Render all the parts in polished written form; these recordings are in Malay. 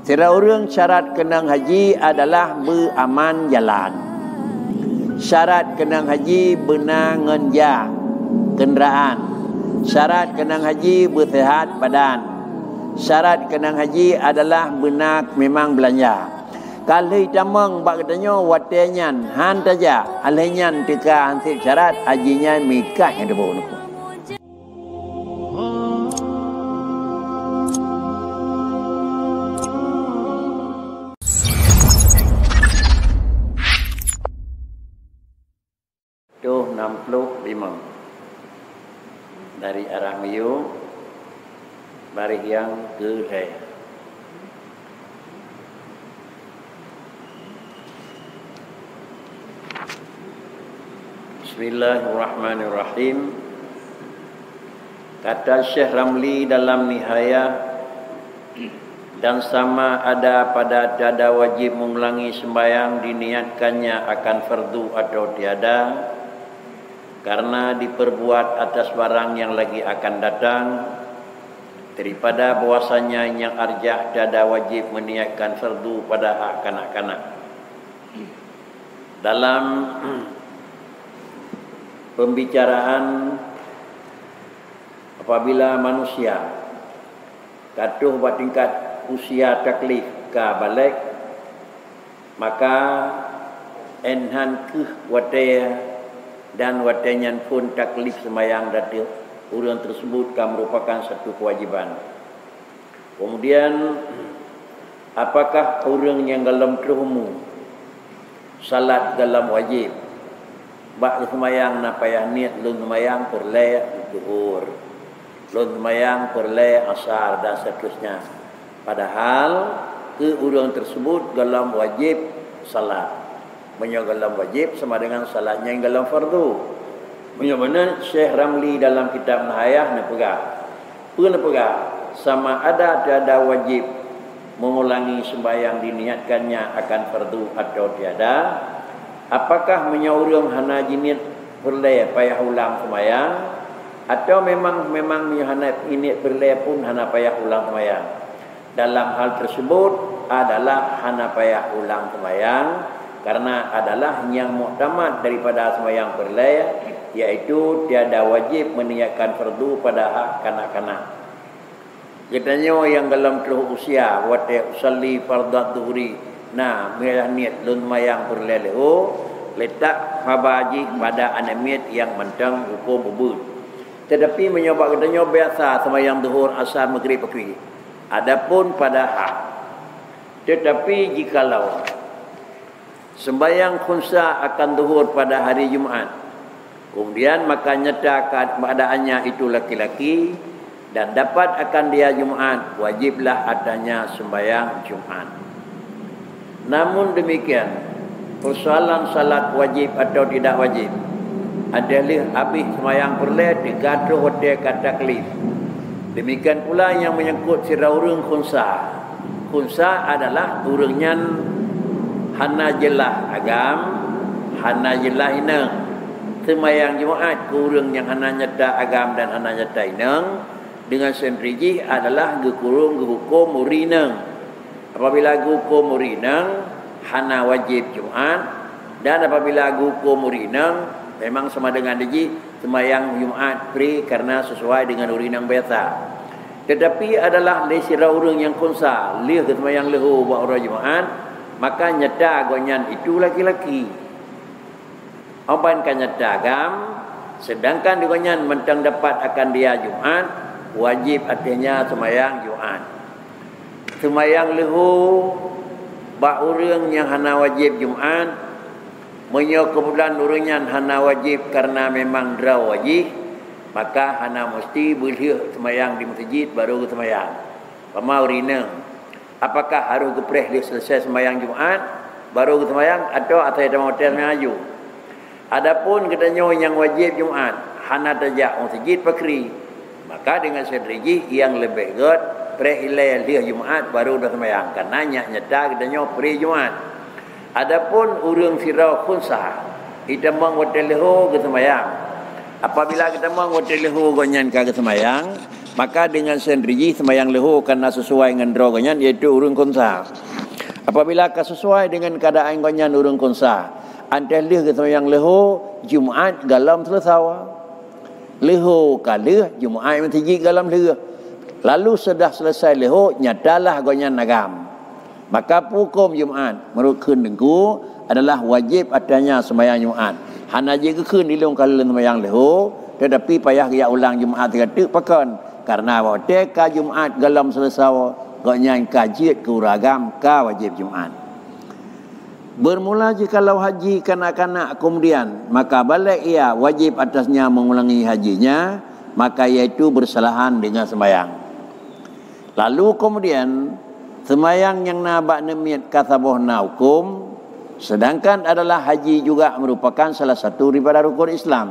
Tira orang syarat kenang haji adalah beraman jalan. Syarat kenang haji benar ngenja kenderaan. Syarat kenang haji bersihat badan. Syarat kenang haji adalah benar memang belanja. Kalau tamang bak katanya watenyan han taja alhenyan tika hansip syarat hajinya mikah yang debu nuku. Tuh 65 dari arah Melayu baris yang ke saya. Bismillahirrahmanirrahim. Kata Syekh Ramli dalam Nihayah, dan sama ada pada tiada wajib mengulangi sembahyang diniatkannya akan fardu atau tiada, karena diperbuat atas barang yang lagi akan datang, daripada bahwasanya yang arjah tiada wajib meniatkan fardu pada hak kanak-kanak. Dalam pembicaraan apabila manusia katuh buat tingkat usia taklif ke balik, maka enhan ke wataya dan watenyan pun taklif sembahyang dari orang tersebut merupakan satu kewajiban. Kemudian apakah orang yang dalam terumum salat dalam wajib bak sembahyang na payah niat lun sembahyang perle zuhur, lun sembahyang perle asar dan seterusnya, padahal ke orang tersebut dalam wajib salat. Menyo dalam wajib sama dengan salatnya yang dalam fardu. Menyo mana Syekh Ramli dalam kitab Nihayah nak pegang sama ada tiada wajib mengulangi sembahyang diniatkannya akan fardu atau tiada. Apakah menyaurang hana jinit perle payah ulang sembahyang, atau memang hana ini perle pun hana payah ulang sembahyang. Dalam hal tersebut adalah hana payah ulang sembahyang, karena adalah yang muktamad daripada sembahyang perle, yaitu tiada wajib meniatkan fardu pada hak kanak-kanak. Katanya yang dalam teluh usia wate usalli fardhat dhuhri, nah merah niat lun mayang perle leho letak habaji pada anamiat yang mentang hukum bubut. Tetapi menyoba katanya biasa sembahyang zuhur, asar, maghrib, pagi. Adapun pada hak, tetapi jikalau sembahyang khunsa akan zuhur pada hari Jumaat, kemudian maka nyata keadaannya itu laki-laki dan dapat akan dia Jumaat, wajiblah adanya sembahyang Jumaat. Namun demikian, persoalan salat wajib atau tidak wajib adalah habis sembahyang perle digatuh hotel kata klif. Demikian pula yang menyangkut sirah urang khunsa. Khunsa adalah urangnya hana jelah agam, hana jelah inang. Sembahyang Jumaat kurang yang hana nyata agam dan hana nyata inang dengan sendiri adalah gekurung gehukum murinang. Apabila hukum murinang hana wajib Jumaat, dan apabila hukum murinang memang sama dengan diji sembahyang Jumaat free karena sesuai dengan urinang biasa. Tetapi adalah lesira urang yang khunsa lih ke sembahyang lehu buat orang Jumaat, maka nyata agonyan itu laki-laki. Apa kan nyata agam, sedangkan agonyan mentang dapat akan dia Jumaat, wajib artinya sembahyang Jumaat. Sembahyang lehu bak urang yang hana wajib Jumaat, menyo kemudian urangnya hana wajib karena memang draw wajib, maka hana mesti boleh sembahyang di masjid baru sembahyang. Pama urina, apakah harus gepreh dia selesai sembahyang Jumaat baru sembahyang atau atas dalam hotel maju? Adapun katanya yang wajib Jumaat hana tajak masjid pakri, maka dengan sedriji yang lebih god pre-ilai dia Jumaat baru dah sembahyang, karena nyata katanya pre-Jumaat. Adapun urang sirau khunsa kita mang hotel leho ke sembahyang. Apabila kita mang hotel leho gonyan ka ke sembahyang, Maka dengan sendiri sembahyang leho karena sesuai dengan drogannya iaitu urung konsa. Apabila sesuai dengan keadaan gonyan urung konsa, antes leh ke sembahyang leho Jumaat galam selesai. Leho kala Jumaat mentiji galam leh. Lalu sudah selesai leho nyatalah gonyan nagam. Maka hukum Jumaat menurut keun dengku adalah wajib adanya sembahyang Jumaat. Hana je ke keun dilung kala sembahyang leho tetapi payah ya ulang Jumaat kata pakan. Karena waktu ka Jumaat galam selesai gonyan kajiat ke uragam ka wajib Jumaat. Bermula jikalau haji kanak-kanak kemudian maka balik ia wajib atasnya mengulangi hajinya, maka iaitu bersalahan dengan sembahyang. Lalu kemudian sembahyang yang nabak nemiat kasabohna hukum, sedangkan adalah haji juga merupakan salah satu daripada rukun Islam.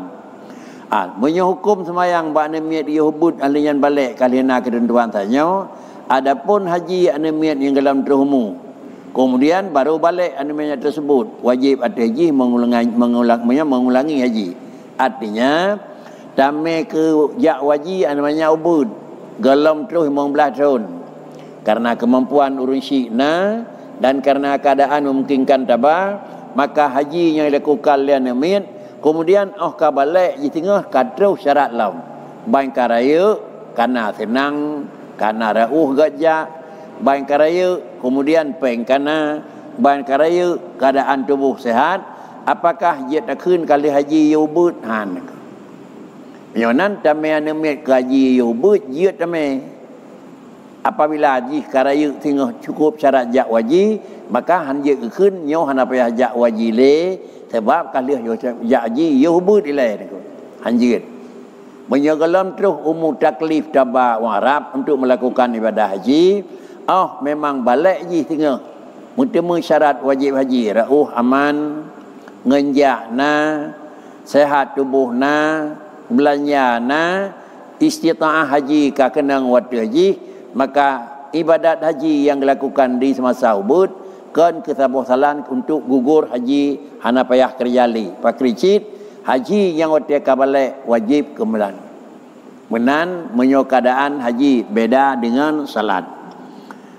Menyehukum sembahyang bak nemiat yahubud alian balik kalina ketentuan tanya. Adapun haji nemiat yang dalam terhumu, kemudian baru balik nemiat tersebut, wajib atas haji mengulangi haji. Artinya damai ke jak waji namanya ubud galam terus 15 tahun. Karena kemampuan urun syikna dan karena keadaan memungkinkan tabah, maka haji yang dilakukan lian nemiat kemudian ka balik di tengah kadru syarat lam. Bain karaya kana senang, kana rauh gajak, bain karaya kemudian peng kana, bain karaya keadaan tubuh sehat, apakah dia takun kali haji yubut han. Nyonan tamai anemit haji yubut dia tamai. Apabila haji karaya tengah cukup syarat jak waji, maka han dia keun nyo han apa jak waji le. Sebab kali haji yubut ilai tu hanjir menyagalam terus umur taklif tabah orang Arab untuk melakukan ibadah haji. Memang balik haji tengah bertemu syarat wajib haji, rauh aman, ngenjakna, sehat tubuhna, belanjana, istita'ah haji ka kenang waktu haji, maka ibadat haji yang dilakukan di semasa ubud kan kesabosalan untuk gugur haji hana payah kerjali pakricit haji yang waktu kabalik wajib kemulan menan menyo keadaan haji beda dengan salat.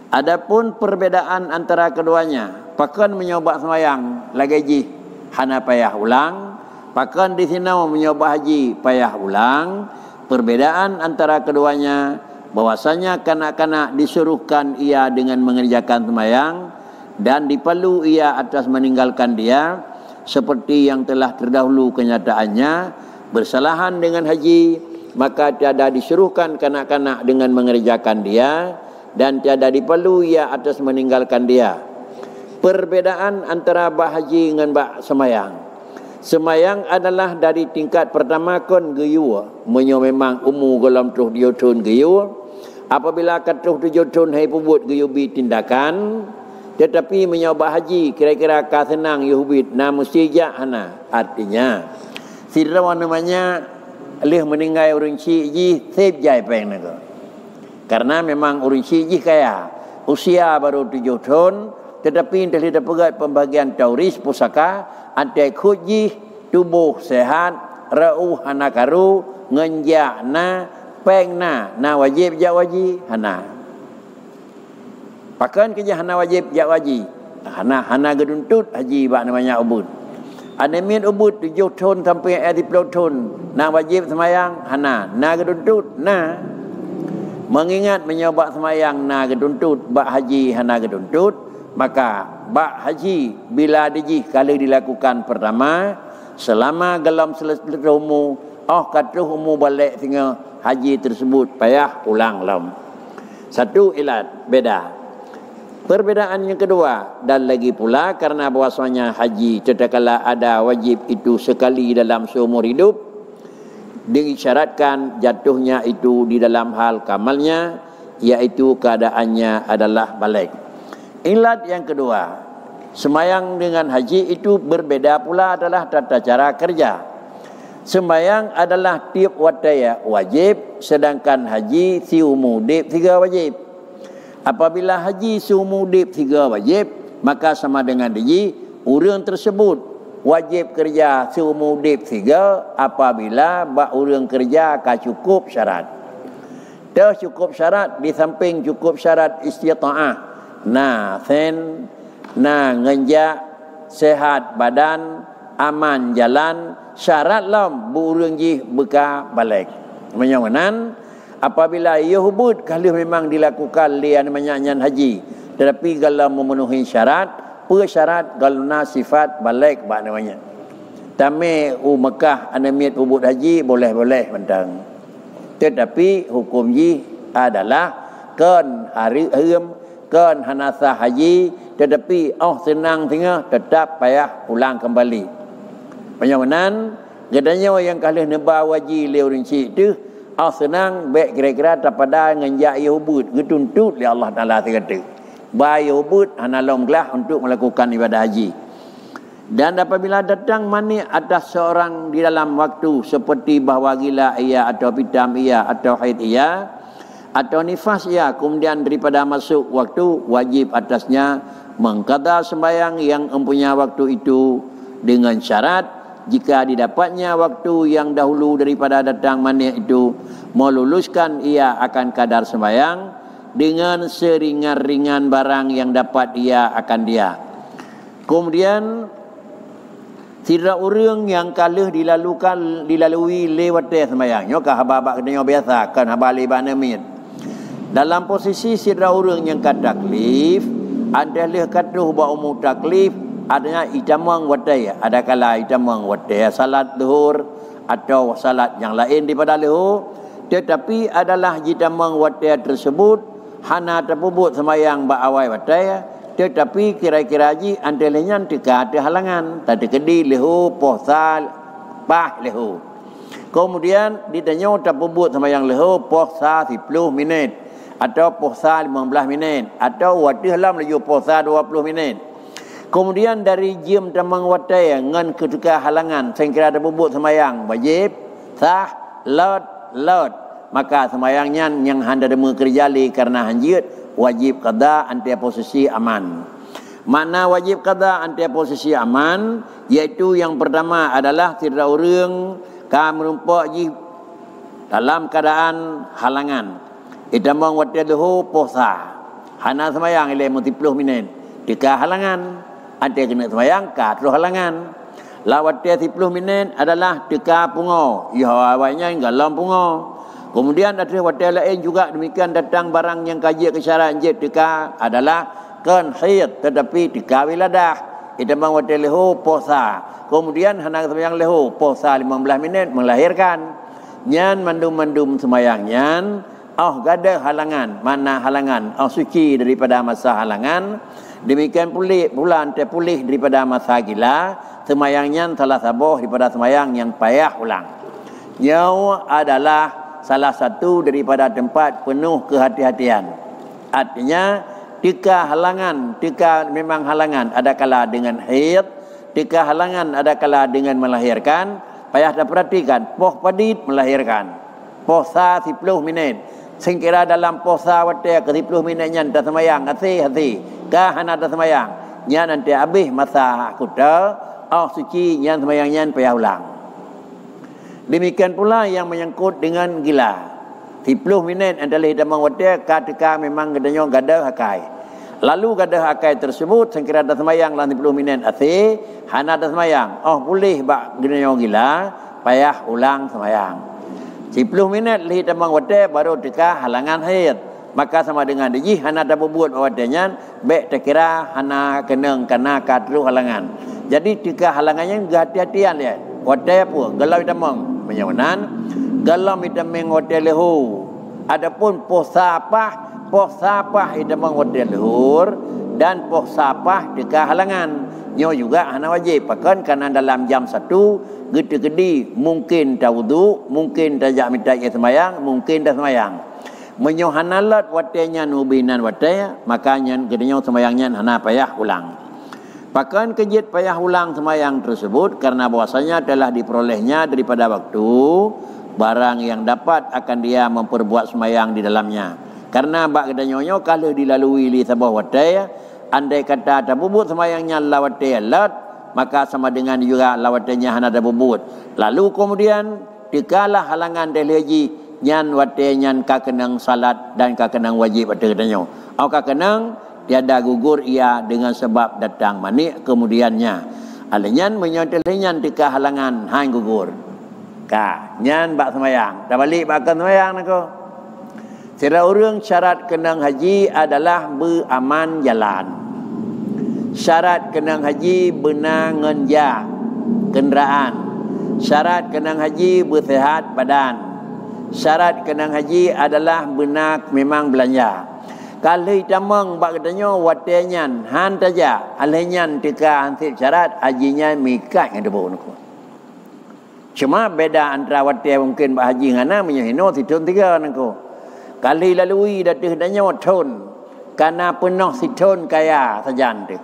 Adapun perbedaan antara keduanya, pakan menyoba sembahyang lagi haji hana payah ulang, pakan di sini menyoba haji payah ulang. Perbedaan antara keduanya bahwasanya kanak-kanak disuruhkan ia dengan mengerjakan sembahyang dan dipalu ia atas meninggalkan dia, seperti yang telah terdahulu kenyataannya bersalahan dengan haji, maka tiada disuruhkan kanak-kanak dengan mengerjakan dia dan tiada dipalu ia atas meninggalkan dia. Perbedaan antara bak haji dengan bak sembahyang. Sembahyang adalah dari tingkat pertama kon geyu, menyo memang umur golam tuh diotun geyu. Apabila katuh diotun hai pubut geyu bi tindakan, tetapi menyoba haji kira-kira ka senang yuhubit na mesti hana. Artinya sirawan namanya leh meninggal urun ciji sep jai peng naga. Karena memang urun ciji kaya usia baru 7 tahun, tetapi tidak pegat pembagian tauris pusaka antai kuji tubuh sehat rauh hana karu ngenjak na peng na wajib jak waji hana. Pakan kerja hana wajib jak waji. Hana geduntut haji bak namanya ubud. Ada min ubud 7 tahun sampai 10 tahun. Nak wajib sembahyang hana. Na geduntut na. Mengingat menyoba sembahyang na geduntut bak haji hana geduntut, maka bak haji bila dijih kali dilakukan pertama selama galam selesai umur katuh umur balik sehingga haji tersebut payah ulang lam. Satu ilat beda. Perbedaan yang kedua, dan lagi pula karena bahwasanya haji tatkala ada wajib itu sekali dalam seumur hidup, disyaratkan jatuhnya itu di dalam hal kamalnya, yaitu keadaannya adalah balik. Ilat yang kedua, sembahyang dengan haji itu berbeda pula adalah tata cara kerja. Sembahyang adalah tiap waktu wajib, sedangkan haji seumur hidup 3 wajib. Apabila haji seumur hidup 3 wajib, maka sama dengan haji orang tersebut wajib kerja seumur hidup 3 apabila bak orang kerja ka cukup syarat. cukup syarat di samping cukup syarat istita'ah. Nah, ngenjak sehat badan, aman jalan, syarat lam burung ji beka balik. Menyanganan apabila ia hubud kalau memang dilakukan lian menyanyian haji, tetapi kalau memenuhi syarat, persyarat kalau sifat balik bak namanya. Tame Mekah anamit hubud haji boleh-boleh mentang. Tetapi hukum ji adalah kan hari kan hanasah haji, tetapi senang tengah tetap payah pulang kembali. Penyawanan gedanya yang kalih neba waji leu rinci tu senang baik kira-kira tapada ngenjak ia hubud getuntut li Allah Taala kata. Bai hubud hanalom gelah untuk melakukan ibadah haji. Dan apabila datang mani atas seorang di dalam waktu seperti bahawa gila ia atau pitam ia atau haid ia atau nifas ia, kemudian daripada masuk waktu, wajib atasnya mengqada sembahyang yang mempunyai waktu itu dengan syarat jika didapatnya waktu yang dahulu daripada datang mani itu meluluskan ia akan kadar sembahyang dengan seringan-ringan barang yang dapat ia akan dia. Kemudian tidak orang yang kalah dilalui lewat sembahyang. Nyokah haba-haba kedenya biasa kan haba libana min. Dalam posisi sidra orang yang kat taklif, adalah katuh ba umum taklif adanya itamang watay, ada kala itamang watay salat zuhur atau salat yang lain daripada zuhur, tetapi adalah itamang watay tersebut hana terbubut sembahyang ba awai watay. Tetapi kira-kira haji antelanya tika ada halangan, tadi kedi lehu posal pah lehu. Kemudian ditanya terbubut sama yang lehu posa 10 minit atau posa 15 minit atau wadih lam leju posa 20 minit. Kemudian dari jam tamang watai ngan ketika halangan sehingga ada bubut sembahyang wajib sah lot maka sembahyangnya yang handa demu kerjali karena hanjit wajib qada ante posisi aman. Makna wajib qada ante posisi aman iaitu yang pertama adalah tidak orang ka merumpak ji dalam keadaan halangan. Itamang wati lahu posa. Hana sembahyang ile 30 minit. Jika halangan ante kena sembahyang ka terus halangan. Lawat 30 minit adalah tika pungo. Ya awalnya galam pungo. Kemudian ada waktu lain juga demikian datang barang yang kaji kesyarat tika adalah kan haid tetapi tika wiladah. Itu memang waktu lehu posa. Kemudian hendak sembahyang lehu posa 15 minit melahirkan. Nyan mandum-mandum sembahyang nyan gada halangan. Mana halangan? Suci daripada masa halangan. Demikian pula ante pulih daripada masa gila. Sembahyangnya telah sabuh daripada sembahyang yang payah ulang. Nyau adalah salah satu daripada tempat penuh kehati-hatian. Artinya tika memang halangan ada kala dengan haid, tika halangan ada kala dengan melahirkan. Payah dah perhatikan poh padit melahirkan posa 10 minit singkira dalam posa waktu ke 10 minitnya dah sembahyang hati kah hana dah sembahyang nya nanti habis masa kuda suci nya sembahyangnya payah ulang. Demikian pula yang menyangkut dengan gila. 10 minit adalah hidamang wadah ketika memang gedanya gadah hakai. Lalu gadah hakai tersebut sekira dah sembahyang dalam 10 minit asih, hana dah sembahyang. Boleh bak gedanya gila, payah ulang sembahyang. 10 minit hidamang wadah baru tika halangan haid. Maka sama dengan diji hana dah berbuat wadahnya, baik terkira hana kenang kena kadru halangan. Jadi tika halangannya hati-hatian lihat. Wadah apa? Galau hidamang. Menyawanan galam itameng hotel lehu. Adapun posapah itameng hotel lehur dan posapah dekat halangan. Nyo juga hana wajib pakan karena dalam jam 1 gede-gede mungkin dah wudu, mungkin dah jak minta sembahyang, mungkin dah sembahyang. Menyo hanalat watenya nubinan wataya makanya gedenya sembahyangnya hana payah ulang. Pakan kejit payah ulang sembahyang tersebut karena bahwasanya telah diperolehnya daripada waktu barang yang dapat akan dia memperbuat sembahyang di dalamnya. Karena bak kedanyonyo kalau dilalui li sabah watai andai kata ada bubut sembahyangnya lawatai lat maka sama dengan juga lawatnya hana ada bubut. Lalu kemudian dikalah halangan dari haji nyan wate nyan ka kenang salat dan ka kenang wajib ada katanya. Au ka kenang tiada gugur ia dengan sebab datang mani kemudiannya. Alenyan menyotelenyan tika halangan hang gugur. Ka nyan bak semayang. Dah balik bak semayang nako. Sira urang syarat kenang haji adalah beraman jalan. Syarat kenang haji benar ngenja kenderaan. Syarat kenang haji bersihat badan. Syarat kenang haji adalah benar memang belanja. Kalau tamang bak katanya watenyan han taja alenyan tika hansip syarat hajinya mikat ngadebo nako. Cuma beda antara wate mungkin bak haji ngana menyahino situn tiga nako. Kali lalui datih danya thon karena penuh siton kaya sajan tu.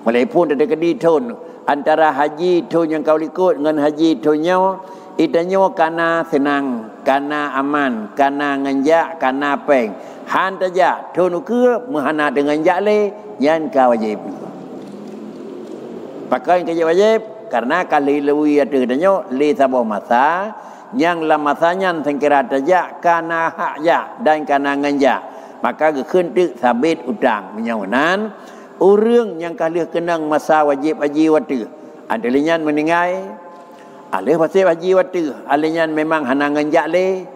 Mulai pun ada kedi thon antara haji thon yang kau ikut dengan haji thonnya itanyo karena senang, karena aman, karena ngenjak, karena peng. Han taja thon ke menghana dengan jakle yan ka wajib. Pakai kerja wajib karena kali lalui ada danya li sabah masa yang lamasanya sengkira tajak karena hakja dan karena ngenjak maka kekentik sabit utang menyawanan urang yang kali kenang masa wajib haji waktu adalnya meningai alih pasal haji waktu alihnya memang hana ngenjak le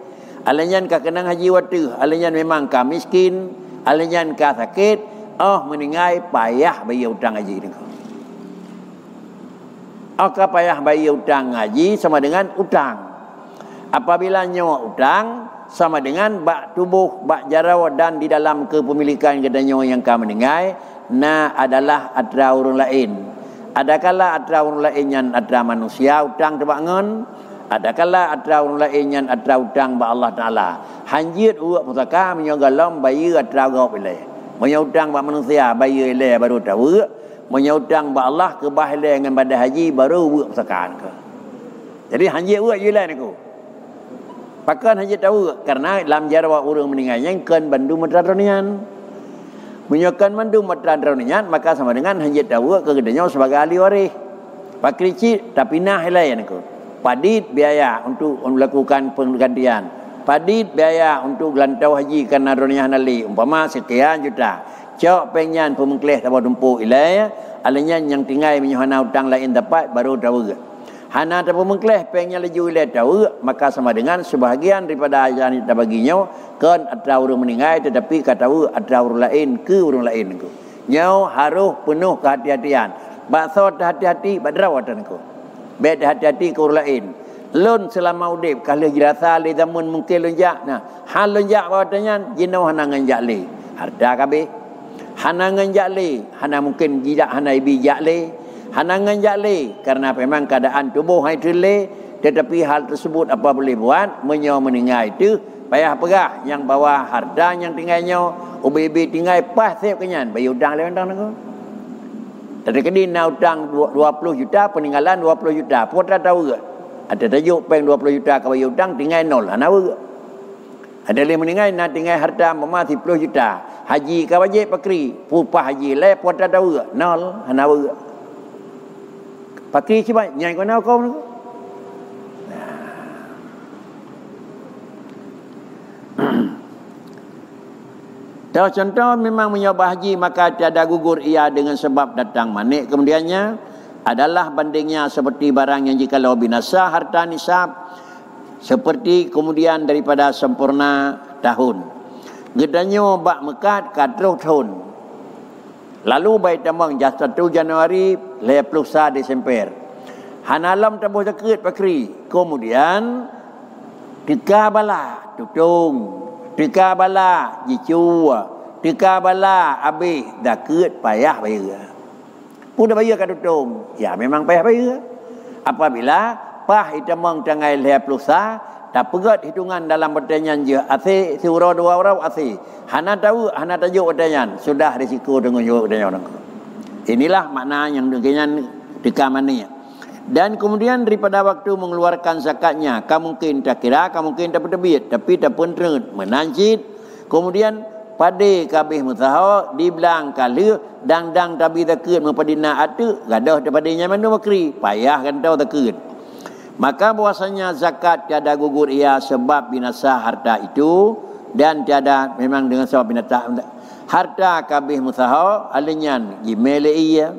alihnya ka kenang haji waktu alihnya memang ka miskin alihnya ka sakit meningai payah bayar utang haji ni payah bayar utang haji sama dengan utang. Apabila nyawa utang sama dengan bak tubuh, bak jarawa dan di dalam kepemilikan kedanya yang kami meninggai adalah atra orang lain. Adakala atra orang lain yang atra manusia utang tebak ngon, adakala atra orang lain yang atra utang bak Allah Taala. Hanjit uak pusaka menyogalom bayar atra gau pilih. Menyutang bak manusia bayar ilai baru tahu. Menyutang bak Allah ke bahilai dengan pada haji baru uak pusakaan ke. Jadi hanjit uak jilan aku. Pakan haji tahu karena dalam jarak orang meninggal yang kan bandu madranian. Menyokan bandu madranian maka sama dengan haji tahu kegedeannya sebagai ahli waris. Pakrici tapi nah lain aku. Padit biaya untuk melakukan penggantian. Padit biaya untuk gelantau haji karena roniah nali umpama sekian juta. Cok penyan pemengkleh tahu dumpu ilai alanya yang tinggal menyohana utang lain dapat baru tahu. Hana tak pemengkleh pengnya laju ilai tahu maka sama dengan sebahagian daripada yang kita baginya kan atra orang meninggal tetapi kata atra orang lain ke orang lain ku. Nyau harus penuh kehati-hatian. Bakso hati-hati badrawatan ku. Bet hati-hati ke orang lain. Lun selama udip kalau dirasa le zaman mungkin lonjak. Nah, hal lonjak bawatannya jinau hana nganjak le. Harta kabeh. Hana nganjak le, hana mungkin jidak hana bijak le. Hanangan jakle karena memang keadaan tubuh hai terle tetapi hal tersebut apa boleh buat menyo meninggal itu payah pegah yang bawa harta yang tinggalnya UBB tinggal pas sep kenyan bayar hutang le hutang tu. Tadi kini nak hutang 20 juta peninggalan 20 juta putra tahu ke? Ada tajuk peng 20 juta ke bayar hutang tinggal nol hana ke? Ada le meninggal nak tinggal harta mama 10 juta. Haji ka wajib pakri, upah haji le putra tahu ke? Nol hana ke? Pakai cuba nyai kau nak kau ni. Tahu contoh memang menyobah haji maka tiada gugur ia dengan sebab datang manik kemudiannya adalah bandingnya seperti barang yang jikalau binasa harta nisab seperti kemudian daripada sempurna tahun. Gedanya bak mekat kadroh tahun. Lalu baik tamang jasa 1 Januari 21 Desember. Hanalam tabuh sakit pakri. Kemudian tika bala tutung. Tika bala jicua. Tika bala habis dah ket payah bayar. Pun dah bayar kat tutung. Ya memang payah bayar. Apabila pah itamang tangai 21 tak pegat hitungan dalam pertanyaan je. Asih surah 2 orang asih. Hana tahu, hana tajuk pertanyaan. Sudah risiko dengan jawab pertanyaan orang. Inilah makna yang dengan dekaman ni. Dan kemudian daripada waktu mengeluarkan zakatnya, kamu mungkin tak kira, kamu mungkin tak berdebit, tapi tak penterut menanjid. Kemudian pada kabeh mutaha dibilang kali dang tabi takut mempadina atu gadah daripada nyaman makri payah kan tahu takut. Maka bahwasanya zakat tiada gugur ia sebab binasa harta itu, dan tiada memang dengan sebab binasa harta kabih musahau alinyan gimele ia,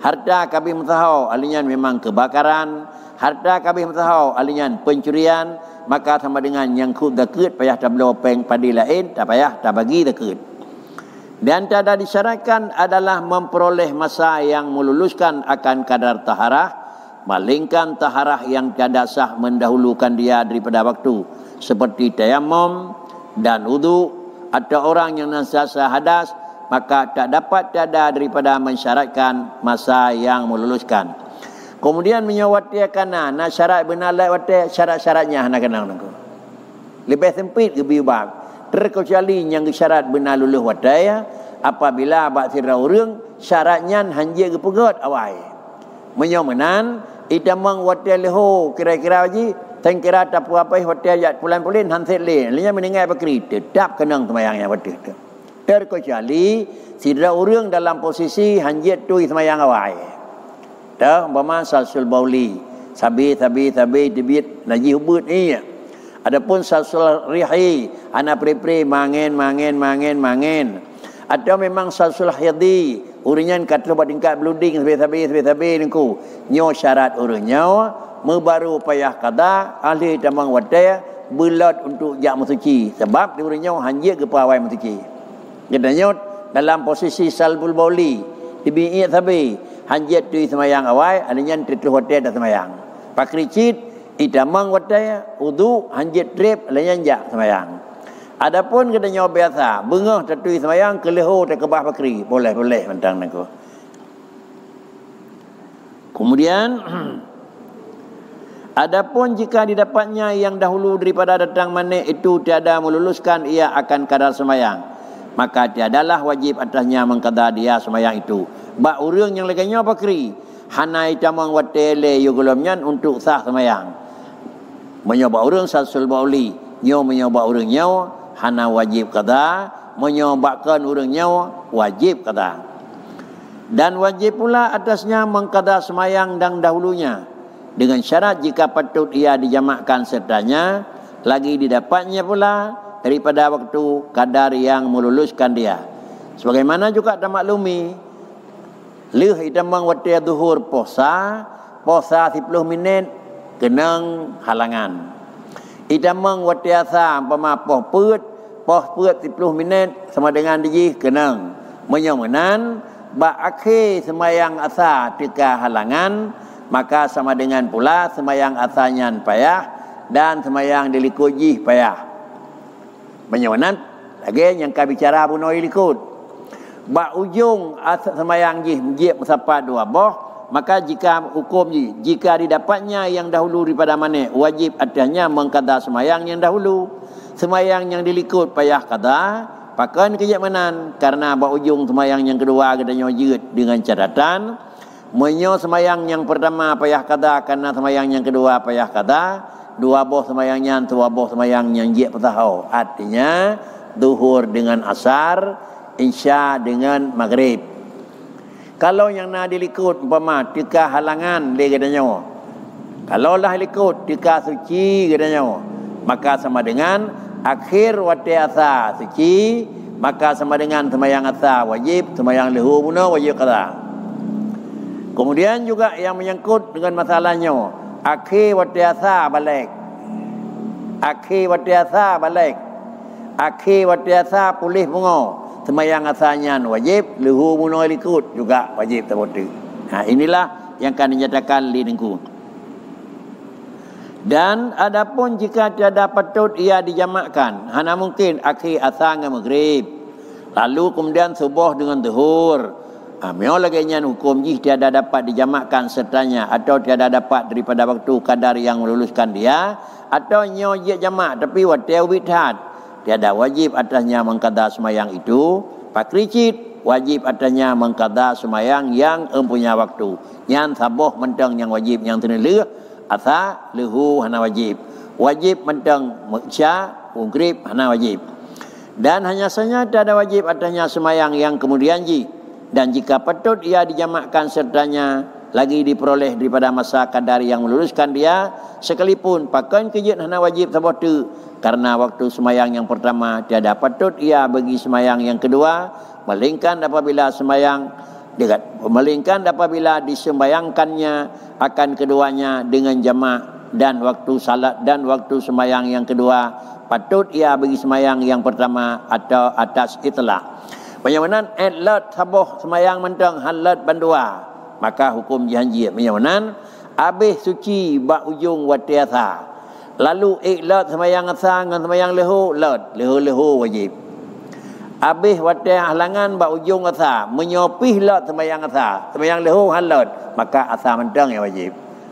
harta kabih musahau alinyan memang kebakaran, harta kabih musahau alinyan pencurian, maka sama dengan yang ku dekut payah tak belopeng padi lain, tak payah tak bagi dekut. Dan tiada disyaratkan adalah memperoleh masa yang meluluskan akan kadar taharah, malingkan taharah yang tiada sah mendahulukan dia daripada waktu, seperti tayamum dan wudu, atau orang yang nasasa hadas, maka tak dapat tiada daripada mensyaratkan masa yang meluluskan. Kemudian menyawatikan nak syarat benar lewat syarat-syaratnya nak kenal nak. Lebih sempit ke biubab. Terkecuali yang syarat benar lulus wadaya, apabila bak sira urang syaratnya hanya ke pegot awai. Menyomenan itamang wadai leho kira-kira haji kira tak apa hotel jat pulan-pulan hanset le. Linya meninggal bakri tetap kenang semayangnya wadai tu. Terkecuali sira urang dalam posisi hanjit tu semayang awai. Dah umpama salsul bauli, sabi debit najis ubud ni. Adapun salsul rihi, anak pri-pri mangen. Atau memang salsul hidi, urinyan kata buat tingkat blooding sabi niku. Nyo syarat urinnya mebaru payah kada ahli tamang wadai bulat untuk jak musuci sebab di urinnya hanjit ke pawai musuci. Katanya dalam posisi salbul bauli, dibi'it sabi hanjit tu semayang awai, adanya terus wadai dah semayang. Pakricit idamang wadai wudu hanjit trip layan jak semayang. Adapun katanya biasa bengah tatui semayang keleho tak kebah pakri boleh mentang naku. Kemudian adapun jika didapatnya yang dahulu daripada datang manik itu tiada meluluskan ia akan kadar semayang, maka tiadalah wajib atasnya mengqada dia semayang itu. Bak urang yang lainnya pakri hanai tamang watele yugulomnyan untuk sah semayang. Menyoba urang salsul bauli, nyo menyoba urang nyo hana wajib qada, menyobakan urang nyo wajib qada. Dan wajib pula atasnya mengqada semayang dan dahulunya, dengan syarat jika patut ia dijamakkan sertanya, lagi didapatnya pula daripada waktu kadar yang meluluskan dia. Sebagaimana juga tak maklumi, leh itamang waktu zuhur puasa 10 minit kenang halangan. Itamang waktu asar umpama poh peut 10 minit sama dengan dijih kenang. Menyomenan ba akhir semayang asar tika halangan, maka sama dengan pula semayang asarnya payah dan semayang dilikujih payah. Menyomenan lagi yang kami bicara punoi likut. Ba ujung semayang jih sampai 2 boh, maka jika hukum jika didapatnya yang dahulu daripada manik, wajib atasnya mengqada semayang yang dahulu. Semayang yang dilikut payah qada, pakan kejamanan karena ba ujung semayang yang kedua katanya wajib dengan catatan menyo semayang yang pertama payah qada karena semayang yang kedua payah qada, 2 boh semayangnya 2 boh semayang yang jik petahau. Artinya zuhur dengan asar, isya dengan maghrib. Kalau yang nak dilikut umpama tika halangan le katanya, kalau lah likut tika suci katanya, maka sama dengan akhir waktu asar suci, maka sama dengan semayang asar wajib, semayang lehu pun wajib qada. Kemudian juga yang menyangkut dengan masalahnya akhir waktu asar balik, akhir waktu asar balik, akhir waktu asar pulih bunga, semayang asarnya wajib, lehu muno likut juga wajib terbote. Inilah yang akan dinyatakan li ningku. Dan adapun jika tiada patut ia dijamakkan, hanya mungkin akhir asar dengan maghrib, lalu kemudian subuh dengan zuhur. Meo lagi nyan hukum jih tiada dapat dijamakkan sertanya, atau tiada dapat daripada waktu kadar yang meluluskan dia, atau nyo je jamak tapi waktu withat, tiada wajib atasnya mengqada semayang itu. Pakricit wajib atasnya mengqada semayang yang empunya waktu. Yang saboh mentang yang wajib, yang teneleh asar lehu hana wajib. Wajib mentang isya maghrib hana wajib. Dan hanya saja tiada wajib atasnya semayang yang kemudian ji. Dan jika patut ia dijamakkan sertanya, lagi diperoleh daripada masa kadar yang meluluskan dia, sekalipun pakan kejut hana wajib sabah tu, karena waktu semayang yang pertama tiada patut ia bagi semayang yang kedua, melainkan apabila disembayangkannya akan keduanya dengan jamak, dan waktu salat dan waktu semayang yang kedua patut ia bagi semayang yang pertama atau atas itulah. Menyamanan atlet sabah semayang mentang halat bandua, maka hukum janji menyamanan habis suci bak ujung watiasa, lalu iklat semayang asa dengan semayang lehu wajib. Habis watia halangan bak ujung asa menyopih lat semayang asa, semayang lehu halat, maka asa mentang yang wajib.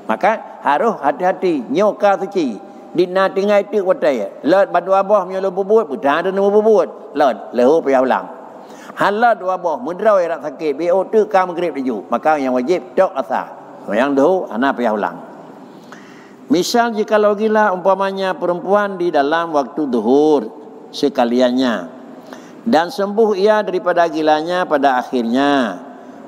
Maka harus hati-hati nyoka suci dina tinggal itu watia lat bandua boh menyolo bubut bukan ada nombor bubut lat lehu payah ulang. Halat dua boh mudrau rak sakit BO tu ka maghrib diju, maka yang wajib tok asa yang dahulu ana payah ulang. Misal jika gila umpamanya perempuan di dalam waktu zuhur sekaliannya dan sembuh ia daripada gilanya pada akhirnya,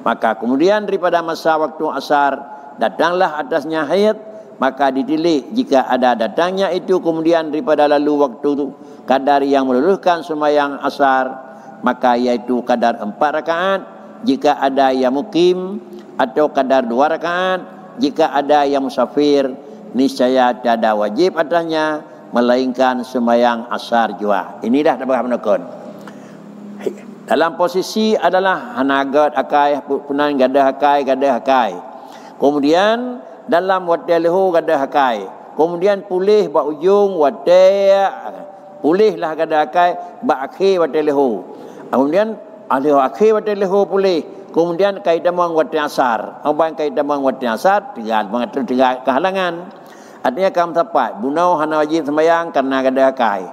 maka kemudian daripada masa waktu asar datanglah atasnya haid, maka ditilik jika ada datangnya itu kemudian daripada lalu waktu kadar yang meluluskan sembahyang asar, maka iaitu kadar 4 rakaat jika ada yang mukim, atau kadar 2 rakaat jika ada yang musafir, niscaya tiada wajib atasnya melainkan sembahyang asar jua. Ini dah dapat menekun. Dalam posisi adalah hanagat akai punan gadah akai. Kemudian dalam wadah lehu gadah akai. Kemudian pulih bak ujung wadah, pulihlah gadah akai bak akhir wadah lehu. Kemudian alih akhir wadah lehu pulih. Kemudian kaitan mong wadah asar. Abang kaitan mong wadah asar tiga mengatur tiga kehalangan. Artinya kamu tepat bunau hana wajib sembahyang karena gadah akai.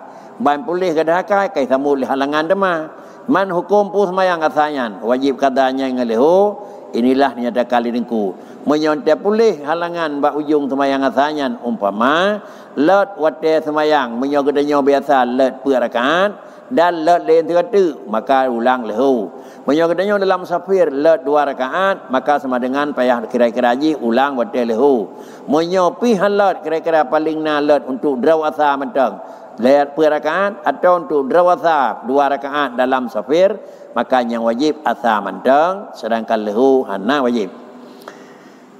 Ban pulih gadah akai kai samul halangan demah. Man hukum pu sembahyang asanyan wajib kadanya ngalehu, inilah nyata kali dengku menyontek pulih halangan bak ujung sembahyang asanyan umpama let wate sembahyang menyogedanyo biasa let rakaat dan let lain teratu maka ulang lehu. Menyogedanyo dalam musafir let 2 rakaat maka sama dengan payah kira-kira haji ulang wate lehu. Menyopi halat kira-kira paling na let untuk draw asa mentang let rakaat atau untuk drawasa 2 rakaat dalam safir, maka yang wajib asa mandang sedangkan lehu hana wajib.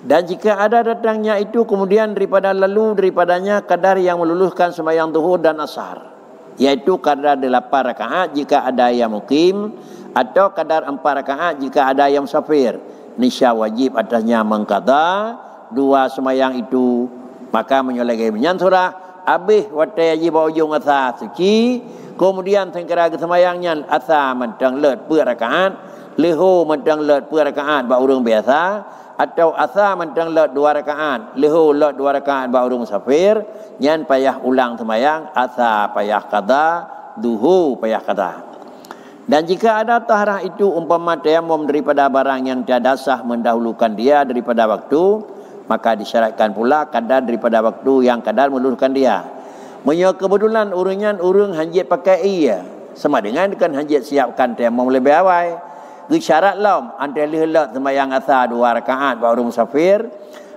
Dan jika ada datangnya itu kemudian daripadanya kadar yang meluluskan sembahyang zuhur dan asar, yaitu kadar 8 rakaat jika ada yang mukim, atau kadar 4 rakaat jika ada yang musafir, niscaya wajib atasnya mengqada 2 sembahyang itu. Maka menyoleh menyan surah habis watai haji bau ujung asa suci, kemudian sengkera kesemayangnya asa mentang let rakaat, lehu mentang let rakaat bau urang biasa, atau asa mentang let 2 rakaat, lehu let 2 rakaat bau urang musafir, nyan payah ulang semayang, asa payah qada, duhu payah qada. Dan jika ada taharah itu umpama tayamum daripada barang yang tiada sah mendahulukan dia daripada waktu, maka disyaratkan pula kadar daripada waktu yang kadar meluluskan dia. Menyo kebetulan urung hanjit pakai iya sama dengan hanjit siapkan tayamum lebih awal. Syarat lam antara lat sembahyang asar 2 rakaat baru musafir,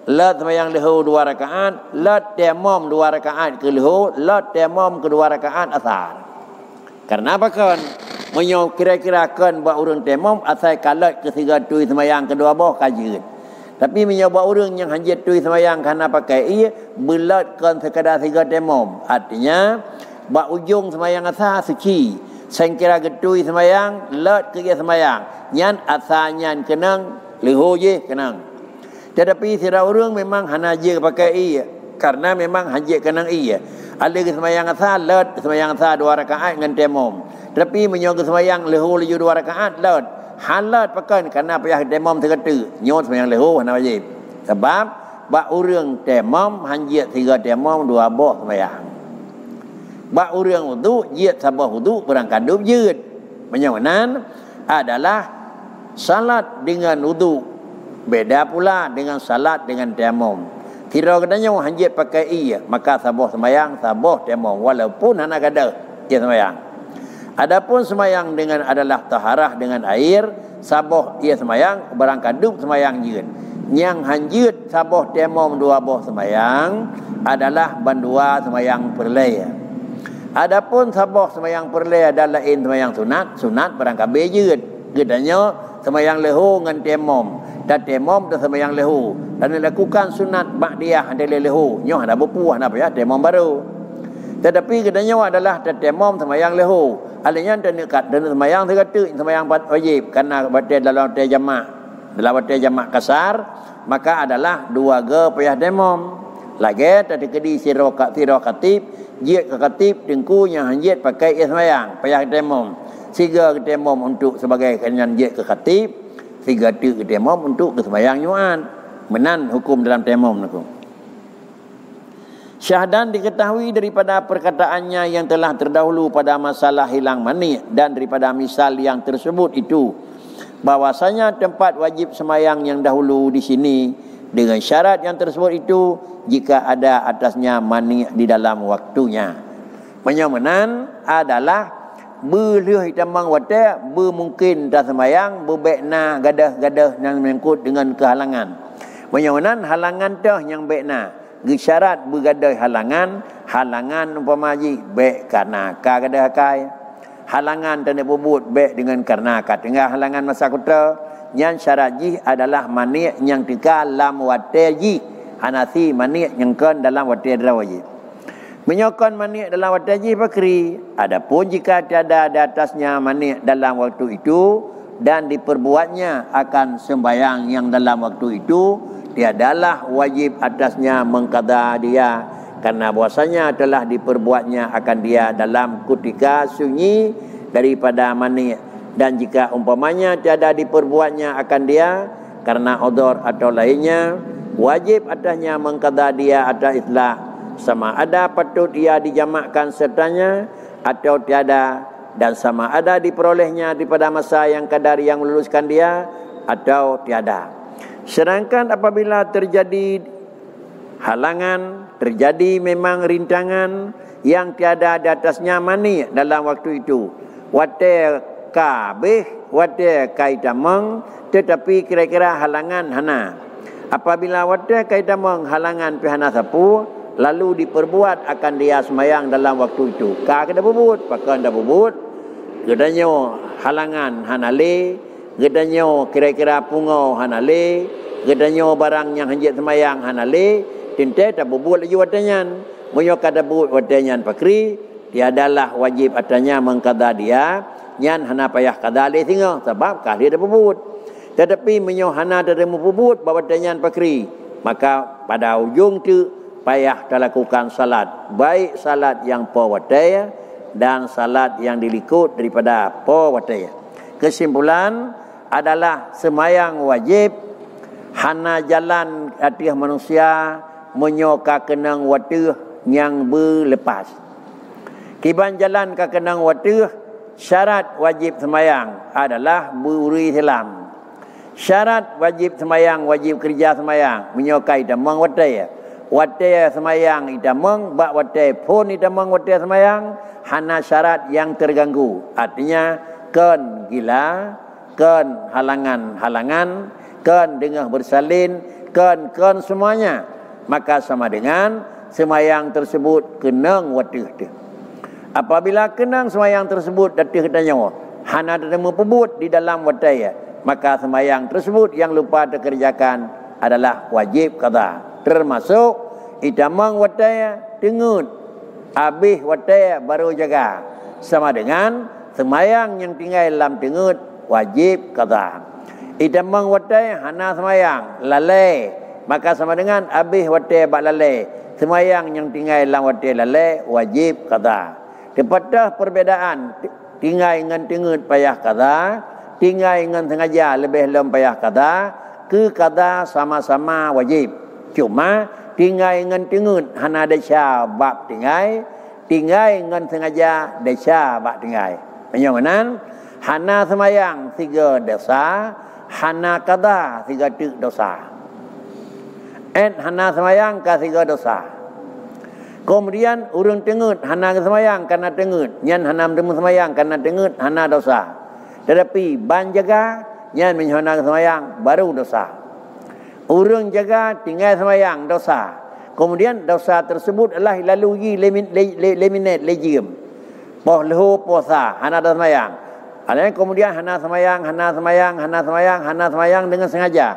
lat sembahyang lehu 2 rakaat, lat tayamum 2 rakaat ke lehu, lat tayamum ke 2 rakaat asar. Karena apa kan? Menyo kira-kira kan buat urang tayamum asal kalat ke 3 tui sembahyang kedua bawah kajut. Tapi menyoba orang yang hanjit tui sembahyang kerana pakai ia belatkan sekadar 3 tayamum. Artinya bak ujung sembahyang asar suci, sengkira getui sembahyang lat ke ia sembahyang nyan asalnya kenang leho je kenang. Tetapi sira orang memang hana je pakai ia karena memang hanjit kenang ia. Ada ke sembahyang asar lat sembahyang asar 2 rakaat dengan tayamum. Tapi menyoga sembahyang leho laju 2 rakaat lat halat pakan kerana payah tayamum terkata nyot sembahyang lehu hana wajib. Sebab bak urang tayamum hanjit 3 tayamum 2 boh sembahyang. Bak urang wudu jiat sabah wudu berangkat dub jeut. Menyamanan adalah salat dengan wudu. Beda pula dengan salat dengan tayamum. Kira katanya hanjit pakai iya maka sabah sembahyang sabah tayamum walaupun hana gadah dia sembahyang. Adapun sembahyang dengan adalah taharah dengan air, sabah ia sembahyang berangkat dub sembahyang jeun. yang hanjut saboh temom dua boh sembayang adalah bandua sembayang perleh. Adapun saboh sembayang perleh adalah lain sembayang sunat barangkali bejut. Gedanya sembayang lehu dengan temom. Dan temom dan sembayang lehu. Dan dilakukan sunat ba'diyah dari lehu. Nyoh ada berpuah apa ya temom baru. Tetapi gedanya adalah temom sembayang lehu. Alanya dan sembayang terkata sembayang wajib karena batal dalam batal jamak. Dalam batal jamak kasar maka adalah dua ge payah temom. Lagi tadi kedi siro katib, jid ke katib dengku yang hanjit pakai sembayang payah temom. Siga ke temom untuk sebagai kenyan jid ke katib, siga tu ke temom untuk ke sembayang Jumaat. Menan hukum dalam temom niku. Syahdan diketahui daripada perkataannya yang telah terdahulu pada masalah hilang mani dan daripada misal yang tersebut itu bahwasanya tempat wajib semayang yang dahulu di sini dengan syarat yang tersebut itu jika ada atasnya mani di dalam waktunya. Menyamanan adalah berlih hitamang wate bermungkin dah semayang berbekna gadah-gadah yang mengikut dengan kehalangan. Menyamanan halangan dah yang bekna gesyarat bergadai halangan umpama haji baik karena gadah kai halangan tanda bubut baik dengan karena tengah halangan masa kota yang syarat ji adalah mani yang tika lam wate ji hanasi mani yang kan dalam wate wajib menyokon mani dalam wate ji fakri. Adapun jika tiada di atasnya mani dalam waktu itu dan diperbuatnya akan sembayang yang dalam waktu itu tiadalah wajib atasnya mengqada dia karena bahwasanya telah diperbuatnya akan dia dalam ketika sunyi daripada mani. Dan jika umpamanya tiada diperbuatnya akan dia karena odor atau lainnya wajib atasnya mengqada dia atas islah sama ada patut ia dijamakkan sertanya atau tiada dan sama ada diperolehnya daripada masa yang kadar yang meluluskan dia atau tiada. Sedangkan apabila terjadi halangan, terjadi memang rintangan yang tiada di atasnya mani dalam waktu itu. Wate kabeh, wate kaitamang, tetapi kira-kira halangan hana. Apabila wate kaitamang halangan pihana sapu, lalu diperbuat akan dia semayang dalam waktu itu. Ka kena bubut, pakai dah bubut. Gedanya halangan hanale. Gedanyo kira-kira pungo hanale, gedanyo barang yang hanjit semayang hanale, tinte tak bubut lagi watanyan. Moyo kada bubut watanyan pakri, tiadalah wajib atanya mengqada dia, nyan hana payah qada le singa sebab kah dia dah bubut. Tetapi menyo hana dah bubut bawatanyan pakri, maka pada ujung tu payah lakukan salat, baik salat yang po wataya dan salat yang dilikut daripada po wataya. Kesimpulan adalah semayang wajib hana jalan hati manusia menyoka kenang watih yang berlepas. Kiban jalan ke kenang watih syarat wajib semayang adalah buri Islam. Syarat wajib semayang, wajib kerja semayang menyokai damang watih. Watih semayang idamang bak watih pun idamang watih semayang hana syarat yang terganggu. Artinya kan gila, kan halangan, kan dengah bersalin, kan semuanya. Maka sama dengan semayang tersebut kenang watih tu. Apabila kenang semayang tersebut datih tanya, hana terima pebut di dalam watih, maka semayang tersebut yang lupa dikerjakan adalah wajib qada. Termasuk idamang watih dengut, habis watih baru jaga. Sama dengan semayang yang tinggal dalam tengut wajib qada. Idamang watai hana semayang lalai, maka sama dengan habis watai bak lalai. Semayang yang tinggal dalam watai lalai wajib qada. Daripada perbezaan tinggal dengan tengut payah qada, tinggal dengan sengaja lebih lem payah qada, ke qada sama-sama wajib. Cuma tinggal dengan tengut hana desya bab tinggal dengan sengaja desya bab tinggal. Menyamanan hana semayang 3 dosa, hana qada 3 dosa. Hana semayang ke 3 dosa. Kemudian urang tengut hana semayang karena tengut, nyan hana demu semayang karena tengut hana dosa. Tetapi ban jaga nyan menyohana semayang baru dosa. Orang jaga tinggal sembahyang dosa. Kemudian dosa tersebut adalah lalui leminate legium. Poh leho posa hana dah sembahyang. Kemudian hana sembahyang dengan sengaja.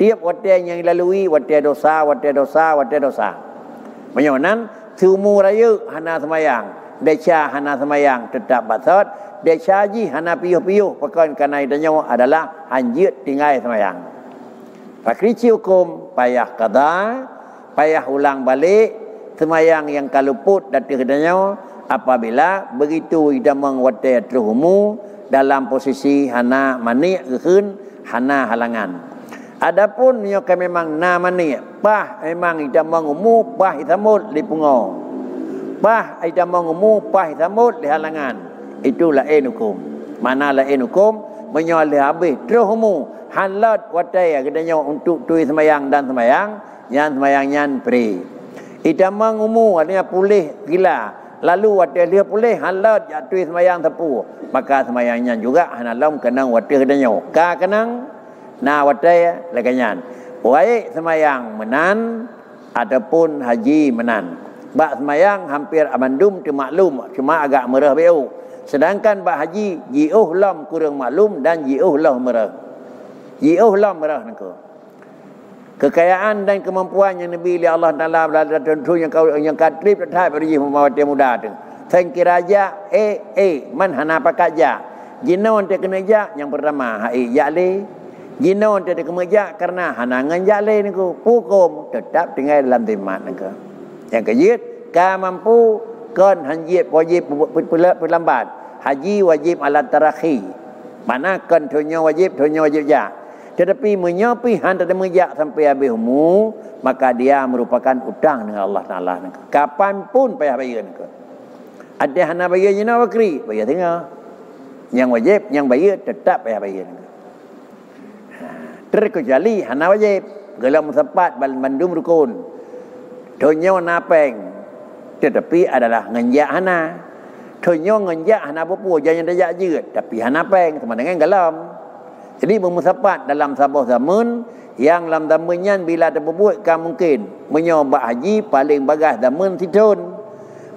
Tiap waktu yang dilalui waktu dosa. Menyonan semua raya hana sembahyang. Deca hana sembahyang tetap basat. Deca haji hana piyuh-piyuh. Pakai kerana idanya adalah anjir tinggal sembahyang. Pakrici hukum payah qada, payah ulang balik sembahyang yang kaluput dari kedanya apabila begitu idamang waktu terumu dalam posisi hana mani keun hana halangan. Adapun nyoka memang na mani pah memang idamang umu pah hitamut di pungo. Pah idamang umu pah hitamut di halangan. Itulah hukum. Mana lain hukum menyoleh habis terumu halat watai kedanya untuk tui sembahyang dan sembahyang yang sembahyang pri. Idamang umu artinya pulih gila. Lalu watai dia pulih halat ya tui sembahyang tepu. Maka sembahyangnya juga hanalam kenang watai kedanya. Ka kenang na watai laganyan. Baik sembahyang menan ataupun haji menan. Bak sembahyang hampir amandum tu maklum cuma agak merah beu. Sedangkan bak haji jiuh lam kurang maklum dan jiuh lam merah. Jiuh lam merah nako. Kekayaan dan kemampuan yang Nabi Allah Taala tentu yang katrib tetap beri memawati muda tu. Tengki raja man hana pakaja. Jinon te kena ja yang pertama hai jale. Jinon te kena ja karena hana ngan jale niku. Hukum tetap tinggal dalam timat niku. Yang kejit ka mampu kon hanjit wajib berlambat. Haji wajib ala tarakhi. Mana kan tunya wajib ja. Tetapi menyopi hantar menjak sampai habis umur, maka dia merupakan utang dengan Allah Taala. Kapanpun payah bayar ni. Ada hana bayar jina wakri, bayar tengah. Yang wajib, yang bayar tetap payah bayar. Terkecuali hana wajib, gelam sempat bandum rukun. Tunya napeng. Tetapi adalah ngenjak hana. Tunya ngenjak hana berpu jangan dajak je, tapi hana peng sama dengan gelam. Jadi bermusapat dalam sabah zaman yang dalam zamannya bila terbuat kan mungkin menyobat haji paling bagas zaman titun.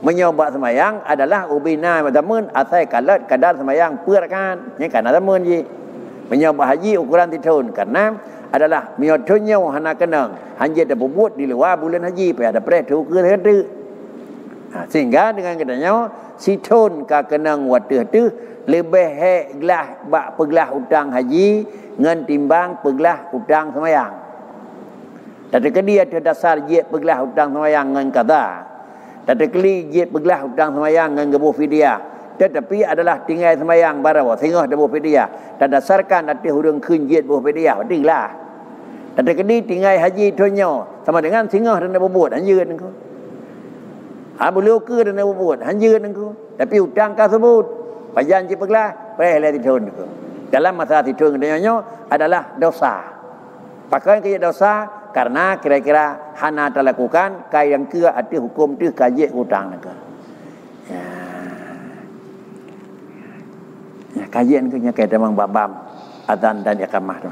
Menyobat semayang adalah ubina zaman asal kalat kadar semayang perakan. Ini kan zaman je. Menyobat haji ukuran titun karena adalah miotonnya hana kenang. Hanya terbuat di luar bulan haji pada pres tu ke tu. Sehingga dengan katanya situn ka kenang waktu tu lebih heklah bak pegelah hutang haji ngan timbang pegelah hutang semayang. Tetapi dia terdasar je pegelah hutang semayang ngan qada. Tetapi je pegelah hutang semayang ngan gebuh fidyah. Tetapi adalah tinggal semayang barawa sehingga gebuh fidyah. Terdasarkan nanti hurung kun je gebuh fidyah betinglah. Tetapi tinggal haji tonyo sama dengan sehingga dan berbuat anjeun engko. Boleh ke dan berbuat anjeun engko. Tapi hutang tersebut pajan je pegelah, pereh titun tu. Dalam masalah titun kedanya adalah dosa. Pakai kerja dosa karena kira-kira hana terlakukan kai yang ke ada hukum tu kaji hutang nak. Ya kajian ke nya kai demang babam azan dan iqamah tu.